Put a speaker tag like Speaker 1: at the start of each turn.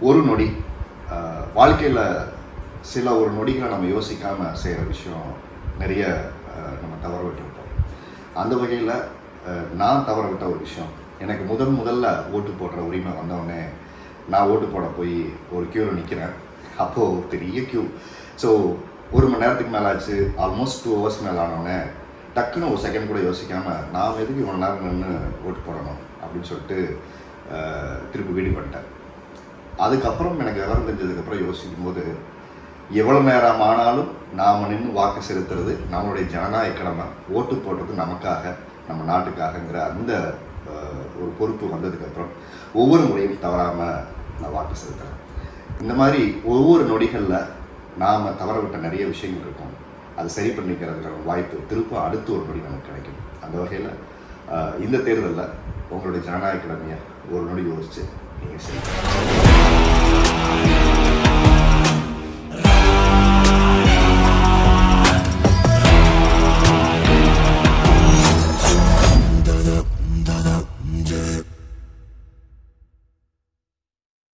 Speaker 1: ஒரு நொடி வாழ்க்கையில் சில ஒரு நொடிகளை நம்ம யோசிக்காமல் செய்கிற விஷயம் நிறைய நம்ம தவற விட்டுருப்போம். அந்த வகையில் நான் தவற விட்ட ஒரு விஷயம், எனக்கு முதல்ல ஓட்டு போடுற உரிமை வந்தவுடனே நான் ஓட்டு போட போய் ஒரு க்யூவில் நிற்கிறேன். அப்போது பெரிய க்யூ. ஸோ 1 மணி நேரத்துக்கு மேலே ஆச்சு, ஆல்மோஸ்ட் 2 hours மேலே ஆனோடனே டக்குன்னு ஒரு செகண்ட் கூட யோசிக்காமல் நான் எதுக்கு இவ்வளோ நேரம் நின்று ஓட்டு போடணும் அப்படின்னு சொல்லிட்டு திருப்பி வீடு பண்ணிட்டேன். அதுக்கப்புறம் எனக்கு விவரம் தெரிஞ்சதுக்கப்புறம் யோசிக்கும் போது எவ்வளோ நேரம் ஆனாலும் நாம் நின்று வாக்கு செலுத்துறது நம்மளுடைய ஜனநாயக கடமை. ஓட்டு போடுறது நமக்காக, நம்ம நாட்டுக்காகங்கிற அந்த ஒரு பொறுப்பு வந்ததுக்கப்புறம் ஒவ்வொரு முறையும் தவறாமல் நான் வாக்கு செலுத்துகிறேன். இந்த மாதிரி ஒவ்வொரு நொடிகளில் நாம் தவற விட்ட நிறைய விஷயங்கள் இருக்கும். அது சரி பண்ணிக்கிறதுக்கான வாய்ப்பு திரும்ப அடுத்த ஒரு நொடி நமக்கு கிடைக்கும். அந்த வகையில் இந்த தேர்தலில் உங்களுடைய ஜனநாயக கடமையை ஒரு நொடி யோசிச்சு நீங்கள் செய்யணும்.